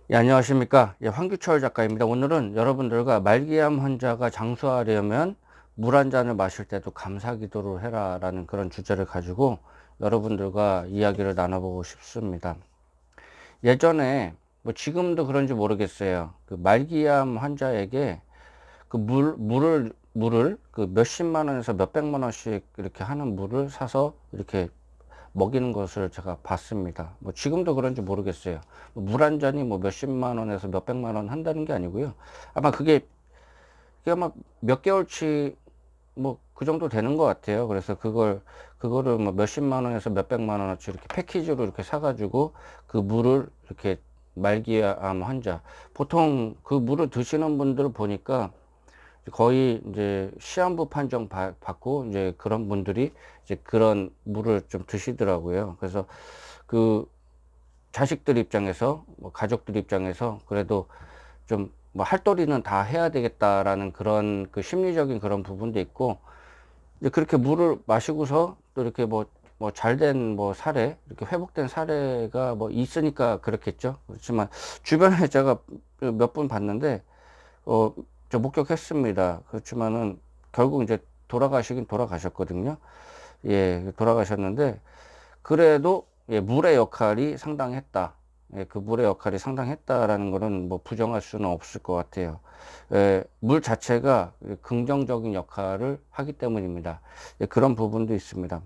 예, 안녕하십니까. 예, 황규철 작가입니다. 오늘은 여러분들과 말기암 환자가 장수하려면 물 한 잔을 마실 때도 감사기도를 해라 라는 그런 주제를 가지고 여러분들과 이야기를 나눠보고 싶습니다. 예전에 뭐 지금도 그런지 모르겠어요. 그 말기암 환자에게 그 물을 그 몇십만 원에서 몇백만 원씩 이렇게 하는 물을 사서 이렇게 먹이는 것을 제가 봤습니다. 뭐 지금도 그런지 모르겠어요. 물 한 잔이 뭐 몇십만 원에서 몇백만 원 한다는 게 아니고요. 아마 그게 아마 몇 개월치 뭐 그 정도 되는 것 같아요. 그래서 그거를 뭐 몇십만 원에서 몇백만 원어치 이렇게 패키지로 이렇게 사가지고 그 물을 이렇게 말기암 환자, 보통 그 물을 드시는 분들 보니까 거의 이제 시한부 판정 받고 이제 그런 분들이 이제 그런 물을 좀 드시더라고요. 그래서 그 자식들 입장에서 뭐 가족들 입장에서 그래도 좀 뭐 할도리는 다 해야 되겠다라는 그런 그 심리적인 그런 부분도 있고, 이제 그렇게 물을 마시고서 또 이렇게 뭐 잘된 뭐 사례, 이렇게 회복된 사례가 뭐 있으니까 그렇겠죠. 그렇지만 주변에 제가 몇 분 봤는데 어, 저 목격했습니다. 그렇지만은 결국 이제 돌아가시긴 돌아가셨거든요. 예, 돌아가셨는데 그래도 예, 물의 역할이 상당했다. 예, 그 물의 역할이 상당했다라는 거는 뭐 부정할 수는 없을 것 같아요. 예, 물 자체가 긍정적인 역할을 하기 때문입니다. 예, 그런 부분도 있습니다.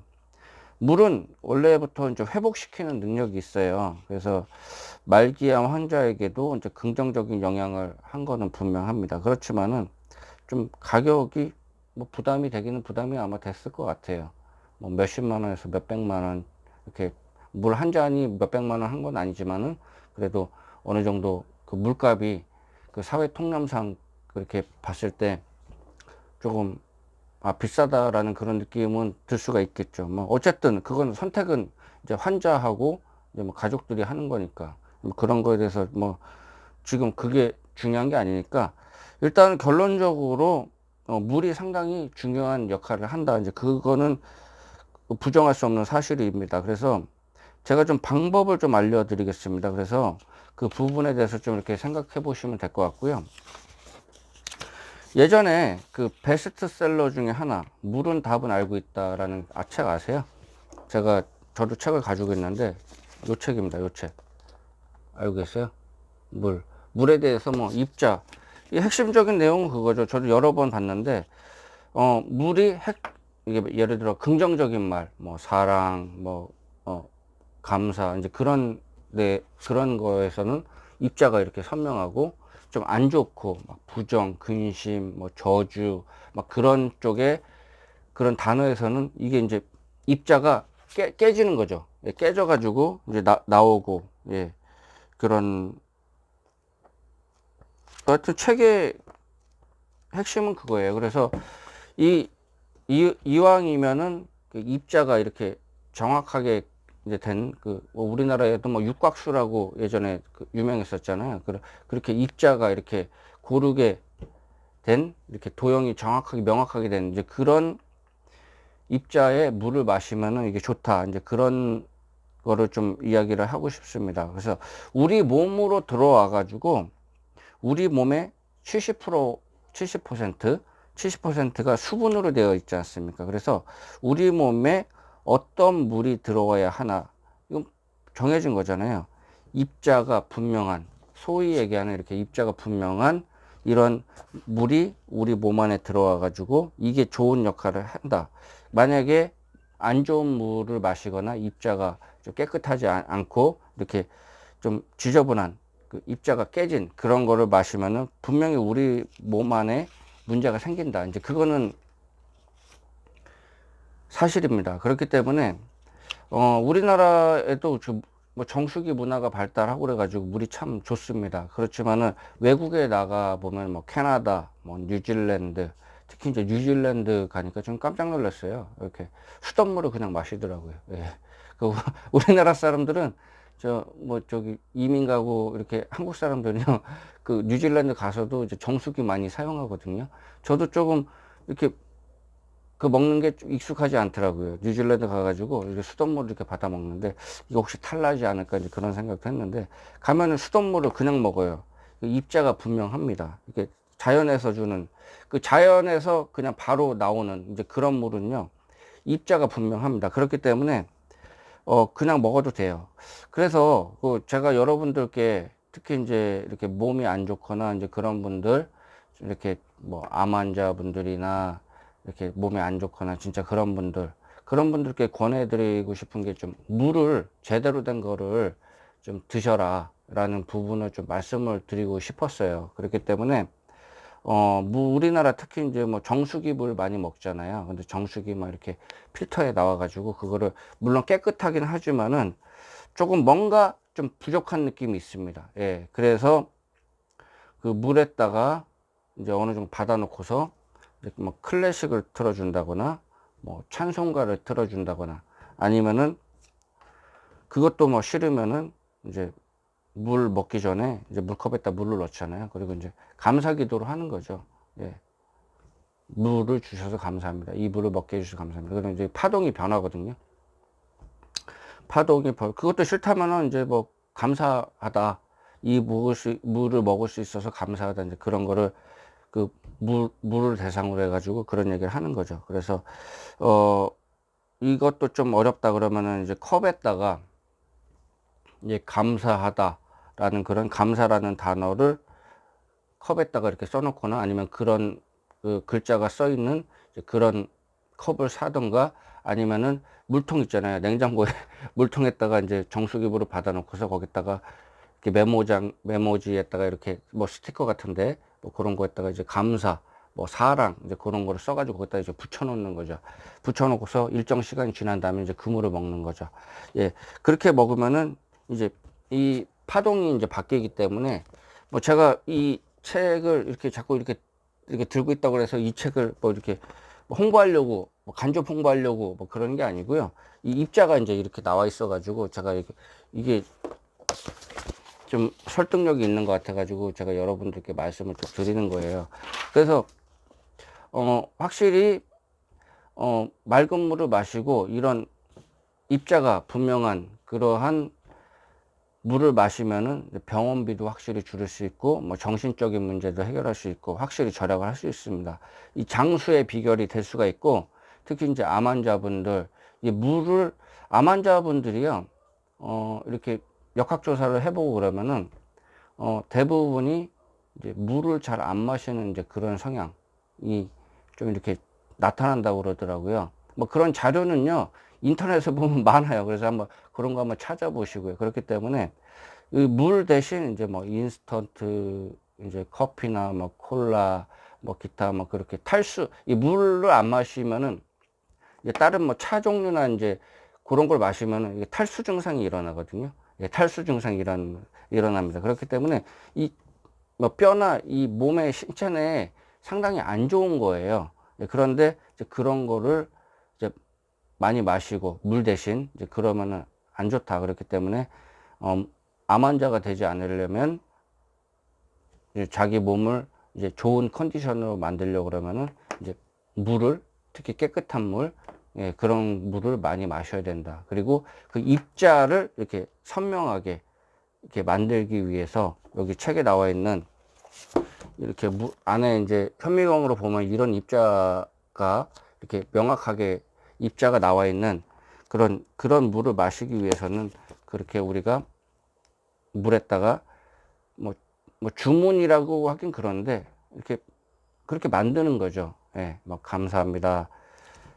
물은 원래부터 이제 회복시키는 능력이 있어요. 그래서 말기암 환자에게도 이제 긍정적인 영향을 한 거는 분명합니다. 그렇지만은 좀 가격이 뭐 부담이 되기는 부담이 아마 됐을 것 같아요. 뭐 몇십만 원에서 몇백만 원, 이렇게 물 한 잔이 몇백만 원 한 건 아니지만은 그래도 어느 정도 그 물값이 그 사회 통념상 그렇게 봤을 때 조금 비싸다라는 그런 느낌은 들 수가 있겠죠. 뭐 어쨌든 그건 선택은 이제 환자하고 이제 뭐 가족들이 하는 거니까 뭐 그런 거에 대해서 뭐 지금 그게 중요한 게 아니니까, 일단 결론적으로 물이 상당히 중요한 역할을 한다. 이제 그거는 부정할 수 없는 사실입니다. 그래서 제가 좀 방법을 좀 알려드리겠습니다. 그래서 그 부분에 대해서 좀 이렇게 생각해 보시면 될 것 같고요. 예전에 그 베스트셀러 중에 하나, 물은 답은 알고 있다라는 책 아세요? 저도 책을 가지고 있는데 요 책입니다. 요 책. 알고 계세요? 물에 대해서 뭐 입자, 이 핵심적인 내용은 그거죠. 저도 여러 번 봤는데 물이 이게 예를 들어 긍정적인 말, 뭐 사랑, 뭐 감사, 이제 그런 거에서는 입자가 이렇게 선명하고, 좀 안 좋고 막 부정, 근심, 뭐 저주, 막 그런 쪽에 그런 단어에서는 이게 이제 입자가 깨지는 거죠. 예, 깨져가지고 이제 나오고, 예, 그런, 하여튼 책의 핵심은 그거예요. 그래서 이, 이왕이면은 그 입자가 이렇게 정확하게 이제 뭐 우리나라에도 뭐 육각수라고 예전에 그 유명했었잖아요. 그렇게 입자가 이렇게 고르게 된, 이렇게 도형이 정확하게 명확하게 된 이제 그런 입자에 물을 마시면은 이게 좋다. 이제 그런 거를 좀 이야기를 하고 싶습니다. 그래서 우리 몸으로 들어와 가지고 우리 몸의 70%, 70%, 70%가 수분으로 되어 있지 않습니까? 그래서 우리 몸에 어떤 물이 들어와야 하나, 이건 정해진 거잖아요. 입자가 분명한, 소위 얘기하는 이렇게 입자가 분명한 이런 물이 우리 몸 안에 들어와 가지고 이게 좋은 역할을 한다. 만약에 안 좋은 물을 마시거나 입자가 좀 깨끗하지 않고 이렇게 좀 지저분한 그 입자가 깨진 그런 거를 마시면은 분명히 우리 몸 안에 문제가 생긴다. 이제 그거는 사실입니다. 그렇기 때문에 우리나라에도 뭐 정수기 문화가 발달하고 그래가지고 물이 참 좋습니다. 그렇지만은 외국에 나가 보면 뭐 캐나다, 뭐 뉴질랜드, 특히 이제 뉴질랜드 가니까 좀 깜짝 놀랐어요. 이렇게 수돗물을 그냥 마시더라고요. 예. 그 우리나라 사람들은 저기 이민 가고 이렇게 한국 사람들은요, 그 뉴질랜드 가서도 이제 정수기 많이 사용하거든요. 저도 조금 이렇게 그 먹는 게 좀 익숙하지 않더라고요. 뉴질랜드 가가지고 이렇게 수돗물을 이렇게 받아 먹는데 이거 혹시 탈나지 않을까 이제 그런 생각도 했는데, 가면은 수돗물을 그냥 먹어요. 그 입자가 분명합니다. 이게 자연에서 주는, 그 자연에서 그냥 바로 나오는 이제 그런 물은요, 입자가 분명합니다. 그렇기 때문에 그냥 먹어도 돼요. 그래서 그 제가 여러분들께 특히 이제 이렇게 몸이 안 좋거나 이제 그런 분들, 이렇게 뭐 암 환자분들이나 이렇게 몸이 안 좋거나 진짜 그런 분들께 권해드리고 싶은 게, 좀 물을 제대로 된 거를 좀 드셔라 라는 부분을 좀 말씀을 드리고 싶었어요. 그렇기 때문에 우리나라 특히 이제 뭐 정수기 물 많이 먹잖아요. 근데 정수기 막 이렇게 필터에 나와가지고 그거를, 물론 깨끗하긴 하지만은 조금 뭔가 좀 부족한 느낌이 있습니다. 예. 그래서 그 물에다가 이제 어느 정도 받아 놓고서 뭐 클래식을 틀어준다거나 뭐 찬송가를 틀어준다거나, 아니면은 그것도 뭐 싫으면은 이제 물 먹기 전에 이제 물컵에다 물을 넣잖아요. 그리고 이제 감사 기도를 하는 거죠. 예. 물을 주셔서 감사합니다. 이 물을 먹게 해주셔서 감사합니다. 그러면 이제 파동이 변하거든요. 그것도 싫다면은 이제 뭐 감사하다. 물을 먹을 수 있어서 감사하다. 이제 그런 거를 그 물을 대상으로 해가지고 그런 얘기를 하는 거죠. 그래서, 이것도 좀 어렵다 그러면은 이제 컵에다가 이제 감사하다라는 그런 감사라는 단어를 컵에다가 이렇게 써놓거나, 아니면 그런 그 글자가 써 있는 그런 컵을 사던가, 아니면은 물통 있잖아요. 냉장고에 물통에다가 이제 정수기물을 받아 놓고서 거기다가 이렇게 메모지에다가 이렇게 뭐 스티커 같은데 뭐 그런 거에다가 이제 감사, 뭐 사랑, 이제 그런 거를 써가지고 거기다 이제 붙여 놓는 거죠. 붙여 놓고서 일정 시간이 지난 다음에 이제 그 물을 먹는 거죠. 예. 그렇게 먹으면은 이제 이 파동이 이제 바뀌기 때문에, 뭐 제가 이 책을 이렇게 자꾸 이렇게 들고 있다고 해서 이 책을 뭐 이렇게 뭐 홍보하려고, 뭐 간접 홍보하려고 뭐 그런 게 아니고요. 이 입자가 이제 이렇게 나와 있어 가지고 제가 이게 좀 설득력이 있는 것 같아 가지고 제가 여러분들께 말씀을 또 드리는 거예요. 그래서 확실히 맑은 물을 마시고 이런 입자가 분명한 그러한 물을 마시면은 병원비도 확실히 줄일 수 있고, 뭐 정신적인 문제도 해결할 수 있고, 확실히 절약을 할 수 있습니다. 이 장수의 비결이 될 수가 있고, 특히 이제 암 환자분들, 이 물을, 암 환자분들이요, 이렇게 역학조사를 해보고 그러면은, 대부분이 이제 물을 잘 안 마시는 이제 그런 성향이 좀 이렇게 나타난다고 그러더라고요. 뭐 그런 자료는요, 인터넷에 보면 많아요. 그래서 한번 그런 거 한번 찾아보시고요. 그렇기 때문에 물 대신 이제 뭐 인스턴트 이제 커피나 뭐 콜라 뭐 기타 뭐 그렇게 이 물을 안 마시면은 이제 다른 뭐 차 종류나 이제 그런 걸 마시면은 이게 탈수 증상이 일어나거든요. 예, 탈수 증상이 일어납니다. 그렇기 때문에 이 뭐 뼈나 이 몸의 신체 내에 상당히 안 좋은 거예요. 예, 그런데 이제 그런 거를 이제 많이 마시고 물 대신 이제 그러면은 안 좋다. 그렇기 때문에 암 환자가 되지 않으려면 이제 자기 몸을 이제 좋은 컨디션으로 만들려고 그러면은 이제 물을, 특히 깨끗한 물, 예, 그런 물을 많이 마셔야 된다. 그리고 그 입자를 이렇게 선명하게 이렇게 만들기 위해서 여기 책에 나와 있는 이렇게 안에 이제 현미경으로 보면 이런 입자가 이렇게 명확하게 입자가 나와 있는 그런 물을 마시기 위해서는 그렇게 우리가 물에다가 뭐, 뭐 주문이라고 하긴 그런데 이렇게 그렇게 만드는 거죠. 예, 뭐 감사합니다.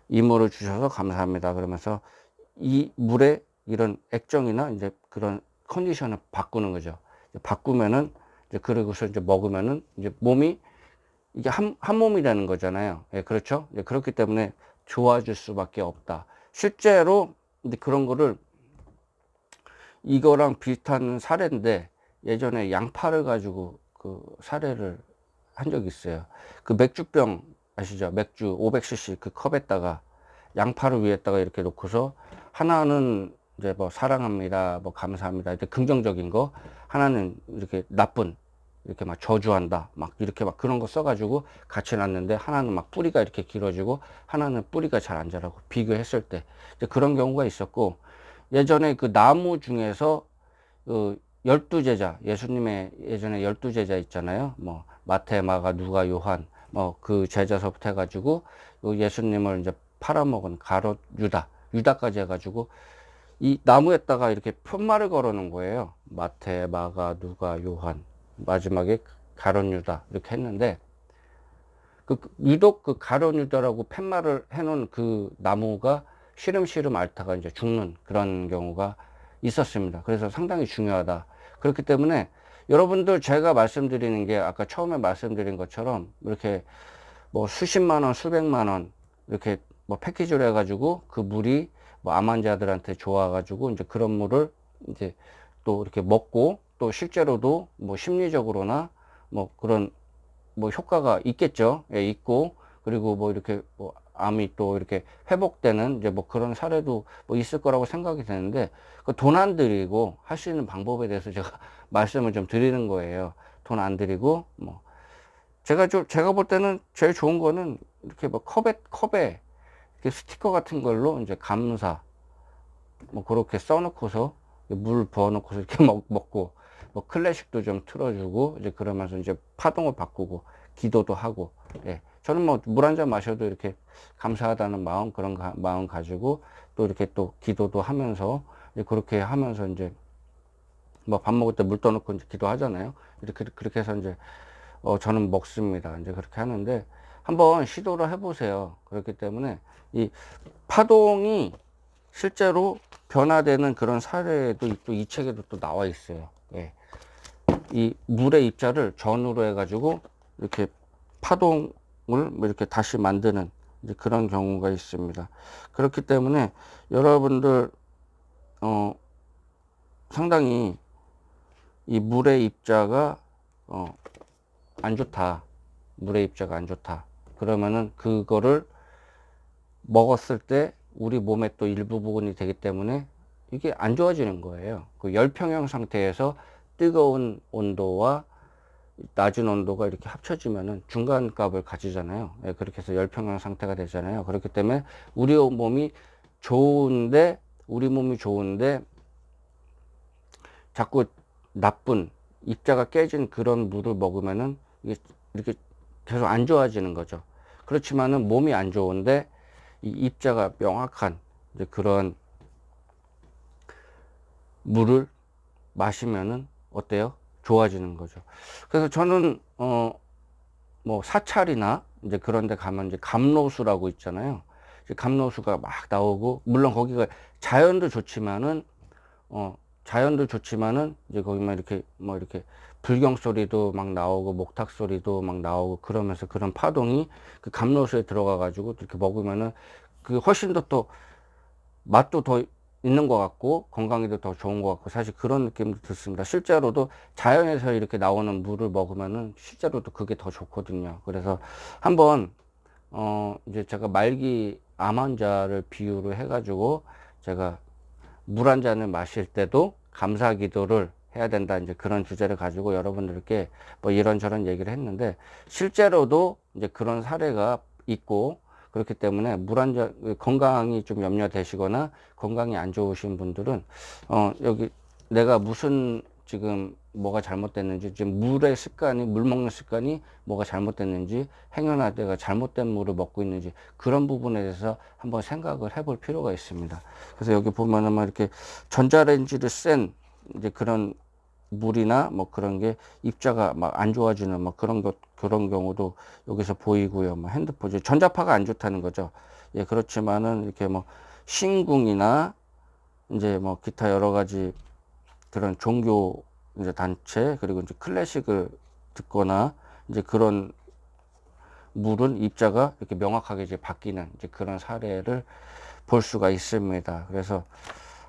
이 물을 주셔서 감사합니다. 그러면서 이 물에 이런 액정이나 이제 그런 컨디션을 바꾸는 거죠. 바꾸면은 이제 그러고서 이제 먹으면은 이제 몸이 이게 한 몸이 되는 거잖아요. 예, 그렇죠. 예, 그렇기 때문에 좋아질 수밖에 없다. 실제로 이제 그런 거를, 이거랑 비슷한 사례인데 예전에 양파를 가지고 그 사례를 한 적이 있어요. 그 맥주병 아시죠? 맥주 500cc 그 컵에다가 양파를 위에다가 이렇게 놓고서, 하나는 이제 뭐 사랑합니다, 뭐 감사합니다, 이제 긍정적인 거, 하나는 이렇게 나쁜 이렇게 막 저주한다 막 이렇게 막 그런 거 써가지고 같이 놨는데 하나는 막 뿌리가 이렇게 길어지고 하나는 뿌리가 잘 안 자라고 비교했을 때 이제 그런 경우가 있었고, 예전에 그 나무 중에서 그 열두 제자, 예수님의 예전에 열두 제자 있잖아요. 뭐 마태, 마가, 누가, 요한 뭐 그 제자서부터 해가지고 예수님을 이제 팔아먹은 가롯, 유다까지 해가지고 이 나무에다가 이렇게 편말을 걸어 놓은 거예요. 마태, 마가, 누가, 요한, 마지막에 가롯, 유다 이렇게 했는데, 유독 그 가롯, 유다라고 편말을 해놓은 그 나무가 시름시름 앓다가 이제 죽는 그런 경우가 있었습니다. 그래서 상당히 중요하다. 그렇기 때문에 여러분들 제가 말씀드리는 게 아까 처음에 말씀드린 것처럼 이렇게 뭐 수십만 원, 수백만 원 이렇게 뭐 패키지로 해가지고 그 물이 뭐 암 환자들한테 좋아가지고 이제 그런 물을 이제 또 이렇게 먹고 또 실제로도 뭐 심리적으로나 뭐 그런 뭐 효과가 있겠죠. 예, 있고 그리고 뭐 이렇게 뭐 암이 또 이렇게 회복되는 이제 뭐 그런 사례도 뭐 있을 거라고 생각이 되는데, 그 돈 안 들이고 할 수 있는 방법에 대해서 제가 말씀을 좀 드리는 거예요. 돈 안 들이고 뭐 제가 볼 때는 제일 좋은 거는 이렇게 뭐 컵에 이렇게 스티커 같은 걸로 이제 감사 뭐 그렇게 써놓고서 물 부어놓고서 이렇게 먹고 뭐 클래식도 좀 틀어주고 이제 그러면서 이제 파동을 바꾸고 기도도 하고, 예. 저는 뭐 물 한 잔 마셔도 이렇게 감사하다는 마음, 그런 마음 가지고 또 이렇게 또 기도도 하면서 이제 그렇게 하면서 이제 뭐 밥 먹을 때 물 떠놓고 이제 기도하잖아요. 이렇게 그렇게 해서 이제 저는 먹습니다. 이제 그렇게 하는데 한번 시도를 해보세요. 그렇기 때문에 이 파동이 실제로 변화되는 그런 사례도 또 이 책에도 또 나와 있어요. 예. 이 물의 입자를 전으로 해가지고 이렇게 파동을 뭐 이렇게 다시 만드는 이제 그런 경우가 있습니다. 그렇기 때문에 여러분들 상당히 이 물의 입자가 안 좋다. 물의 입자가 안 좋다. 그러면은 그거를 먹었을 때 우리 몸의 또 일부 부분이 되기 때문에 이게 안 좋아지는 거예요. 그 열평형 상태에서 뜨거운 온도와 낮은 온도가 이렇게 합쳐지면은 중간 값을 가지잖아요. 예, 그렇게 해서 열평형 상태가 되잖아요. 그렇기 때문에 우리 몸이 좋은데, 자꾸 나쁜 입자가 깨진 그런 물을 먹으면은 이게 이렇게 계속 안 좋아지는 거죠. 그렇지만은 몸이 안 좋은데 이 입자가 명확한 이제 그런 물을 마시면은 어때요? 좋아지는 거죠. 그래서 저는 뭐 사찰이나 이제 그런 데 가면 이제 감로수라고 있잖아요. 이제 감로수가 막 나오고, 물론 거기가 자연도 좋지만은 이제 거기만 이렇게 뭐 이렇게 불경 소리도 막 나오고 목탁 소리도 막 나오고 그러면서 그런 파동이 그 감로수에 들어가 가지고 이렇게 먹으면은 그 훨씬 더 맛도 더 있는 것 같고 건강에도 더 좋은 것 같고, 사실 그런 느낌도 듣습니다. 실제로도 자연에서 이렇게 나오는 물을 먹으면은 실제로도 그게 더 좋거든요. 그래서 한번 이제 제가 말기 암 환자를 비유로 해가지고 제가 물 한 잔을 마실 때도 감사 기도를 해야 된다, 이제 그런 주제를 가지고 여러분들께 뭐 이런저런 얘기를 했는데, 실제로도 이제 그런 사례가 있고, 그렇기 때문에 물 한 잔, 건강이 좀 염려되시거나 건강이 안 좋으신 분들은 여기 내가 무슨 지금 뭐가 잘못됐는지, 지금 물 먹는 습관이 뭐가 잘못됐는지, 행여나 내가 잘못된 물을 먹고 있는지 그런 부분에 대해서 한번 생각을 해볼 필요가 있습니다. 그래서 여기 보면은 막 이렇게 전자레인지를 센 이제 그런 물이나 뭐 그런 게 입자가 막 안 좋아지는 뭐 그런 경우도 여기서 보이고요. 뭐 핸드폰, 전자파가 안 좋다는 거죠. 예, 그렇지만은 이렇게 뭐 신궁이나 이제 뭐 기타 여러 가지 그런 종교 이제 단체, 그리고 이제 클래식을 듣거나 이제 그런 물은 입자가 이렇게 명확하게 이제 바뀌는 이제 그런 사례를 볼 수가 있습니다. 그래서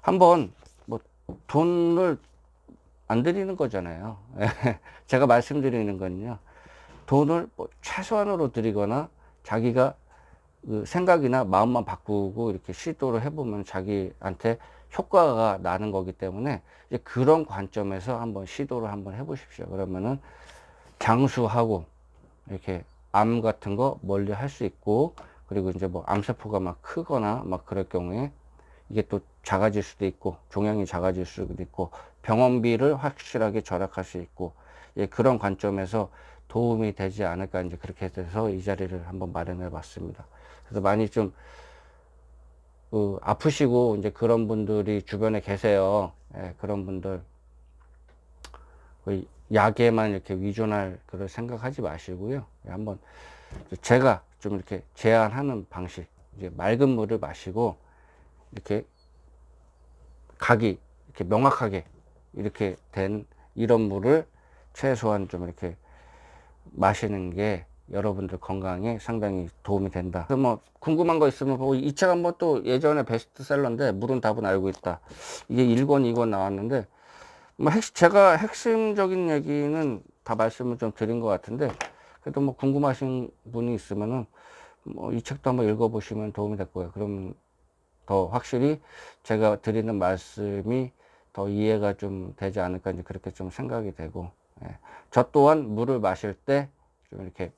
한번 뭐 돈을 안 드리는 거잖아요. 제가 말씀드리는 건요, 돈을 뭐 최소한으로 드리거나 자기가 그 생각이나 마음만 바꾸고 이렇게 시도를 해보면 자기한테 효과가 나는 거기 때문에 이제 그런 관점에서 한번 시도를 한번 해보십시오. 그러면은 장수하고 이렇게 암 같은 거 멀리 할 수 있고, 그리고 이제 뭐 암세포가 막 크거나 막 그럴 경우에 이게 또 작아질 수도 있고, 종양이 작아질 수도 있고, 병원비를 확실하게 절약할 수 있고, 예, 그런 관점에서 도움이 되지 않을까, 이제 그렇게 돼서 이 자리를 한번 마련해 봤습니다. 그래서 많이 좀 아프시고 이제 그런 분들이 주변에 계세요. 예, 그런 분들 약에만 이렇게 위존할 그런 생각하지 마시고요. 예, 한번 제가 좀 이렇게 제안하는 방식, 이제 맑은 물을 마시고 이렇게 각이 이렇게 명확하게 이렇게 된 이런 물을 최소한 좀 이렇게 마시는 게 여러분들 건강에 상당히 도움이 된다. 그래서 뭐 궁금한 거 있으면 보고, 이 책 한번 또 예전에 베스트셀러인데 물은 답은 알고 있다. 이게 1권, 2권 나왔는데 뭐 제가 핵심적인 얘기는 다 말씀을 좀 드린 것 같은데, 그래도 뭐 궁금하신 분이 있으면은 뭐 이 책도 한번 읽어보시면 도움이 될 거예요. 그럼 더 확실히 제가 드리는 말씀이 더 이해가 좀 되지 않을까, 이제 그렇게 좀 생각이 되고, 예. 저 또한 물을 마실 때 좀 이렇게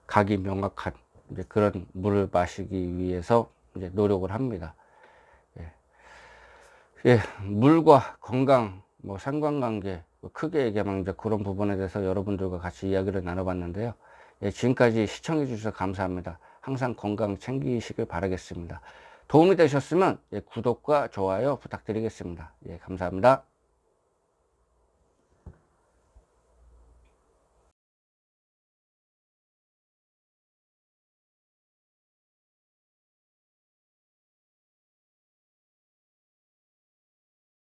각이 명확한 이제 그런 물을 마시기 위해서 이제 노력을 합니다. 예. 예, 물과 건강, 뭐 상관관계, 뭐 크게 얘기하면 이제 그런 부분에 대해서 여러분들과 같이 이야기를 나눠봤는데요. 예, 지금까지 시청해 주셔서 감사합니다. 항상 건강 챙기시길 바라겠습니다. 도움이 되셨으면 예, 구독과 좋아요 부탁드리겠습니다. 예, 감사합니다.